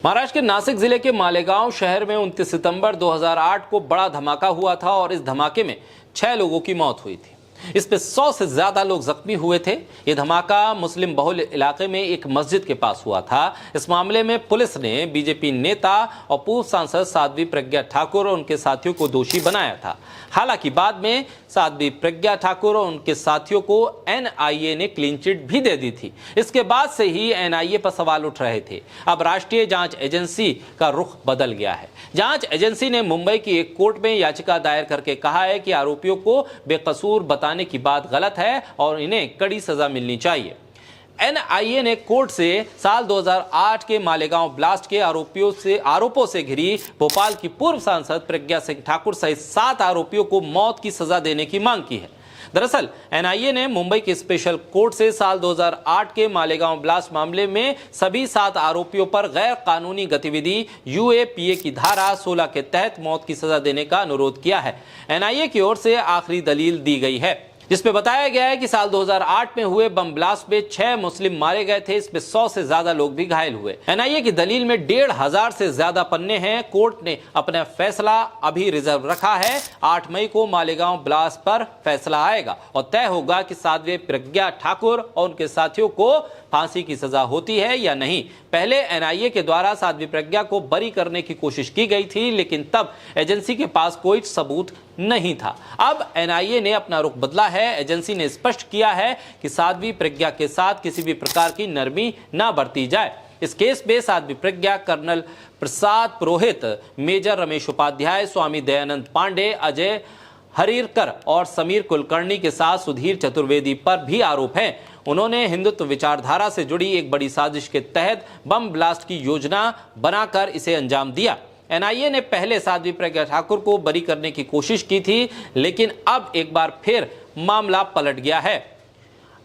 महाराष्ट्र के नासिक जिले के मालेगांव शहर में 29 सितंबर 2008 को बड़ा धमाका हुआ था और इस धमाके में 6 लोगों की मौत हुई थी। इस पे 100 से ज्यादा लोग जख्मी हुए थे। यह धमाका मुस्लिम बहुल इलाके में एक मस्जिद के पास हुआ था। इस मामले में पुलिस ने बीजेपी नेता और पूर्व सांसद साध्वी प्रज्ञा ठाकुर और उनके साथियों को दोषी बनाया था। हालांकि बाद में साध्वी प्रज्ञा ठाकुर और उनके साथियों को एनआईए ने क्लीन चिट भी दे दी थी। इसके बाद से ही एनआईए पर सवाल उठ रहे थे। अब राष्ट्रीय जांच एजेंसी का रुख बदल गया है। जांच एजेंसी ने मुंबई की एक कोर्ट में याचिका दायर करके कहा है कि आरोपियों को बेकसूर बताने की बात गलत है और इन्हें कड़ी सजा मिलनी चाहिए। एनआईए ने कोर्ट से साल 2008 के मालेगांव ब्लास्ट के आरोपों से घिरी भोपाल की पूर्व सांसद प्रज्ञा सिंह ठाकुर सहित 7 आरोपियों को मौत की सजा देने की मांग की है। दरअसल एनआईए ने मुंबई के स्पेशल कोर्ट से साल 2008 के मालेगांव ब्लास्ट मामले में सभी 7 आरोपियों पर गैर कानूनी गतिविधि यूएपीए की धारा 16 के तहत मौत की सजा देने का अनुरोध किया है। एनआईए की ओर से आखिरी दलील दी गई है जिसमें बताया गया है कि साल 2008 में हुए बम ब्लास्ट में 6 मुस्लिम मारे गए थे। इसमें 100 से ज्यादा लोग भी घायल हुए। एनआईए की दलील में 1500 से ज्यादा पन्ने हैं। कोर्ट ने अपना फैसला अभी रिजर्व रखा है। 8 मई को मालेगांव ब्लास्ट पर फैसला आएगा और तय होगा कि साध्वी प्रज्ञा ठाकुर और उनके साथियों को फांसी की सजा होती है या नहीं। पहले एनआईए के द्वारा साध्वी प्रज्ञा को बरी करने की कोशिश की गई थी, लेकिन तब एजेंसी के पास कोई सबूत नहीं था। अब एनआईए ने अपना रुख बदला है। एजेंसी ने स्पष्ट किया है कि साध्वी प्रज्ञा के साथ किसी भी प्रकार की नरमी न बरती जाए। इस केस में साध्वी प्रज्ञा, कर्नल प्रसाद पुरोहित, मेजर रमेश उपाध्याय, स्वामी दयानंद पांडे, अजय हरीरकर और समीर कुलकर्णी के साथ सुधीर चतुर्वेदी पर भी आरोप है। उन्होंने हिंदुत्व विचारधारा से जुड़ी एक बड़ी साजिश के तहत बम ब्लास्ट की योजना बनाकर इसे अंजाम दिया। एनआईए ने पहले साध्वी प्रज्ञा ठाकुर को बरी करने की कोशिश की थी, लेकिन अब एक बार फिर मामला पलट गया है।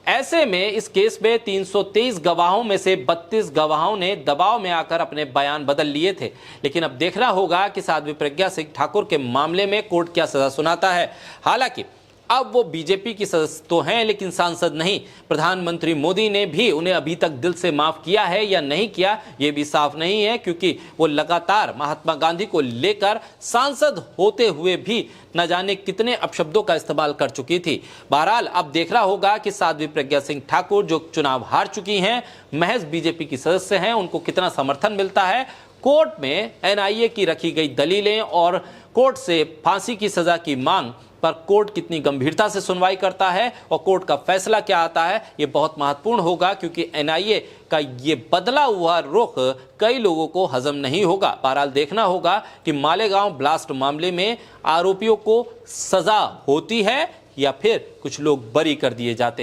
ऐसे में इस केस में 323 गवाहों में से 32 गवाहों ने दबाव में आकर अपने बयान बदल लिए थे। लेकिन अब देखना होगा कि साध्वी प्रज्ञा सिंह ठाकुर के मामले में कोर्ट क्या सजा सुनाता है। हालांकि अब वो बीजेपी की सदस्य तो हैं, लेकिन सांसद नहीं। प्रधानमंत्री मोदी ने भी उन्हें अभी तक दिल से माफ किया है या नहीं किया, ये भी साफ नहीं है, क्योंकि वो लगातार महात्मा गांधी को लेकर सांसद होते हुए भी न जाने कितने अपशब्दों का इस्तेमाल कर चुकी थी। बहरहाल अब देखना होगा कि साध्वी प्रज्ञा सिंह ठाकुर, जो चुनाव हार चुकी हैं, महज बीजेपी की सदस्य हैं, उनको कितना समर्थन मिलता है। कोर्ट में एनआईए की रखी गई दलीलें और कोर्ट से फांसी की सजा की मांग पर कोर्ट कितनी गंभीरता से सुनवाई करता है और कोर्ट का फैसला क्या आता है, ये बहुत महत्वपूर्ण होगा, क्योंकि एनआईए का ये बदला हुआ रुख कई लोगों को हजम नहीं होगा। बहरहाल देखना होगा कि मालेगांव ब्लास्ट मामले में आरोपियों को सजा होती है या फिर कुछ लोग बरी कर दिए जाते हैं।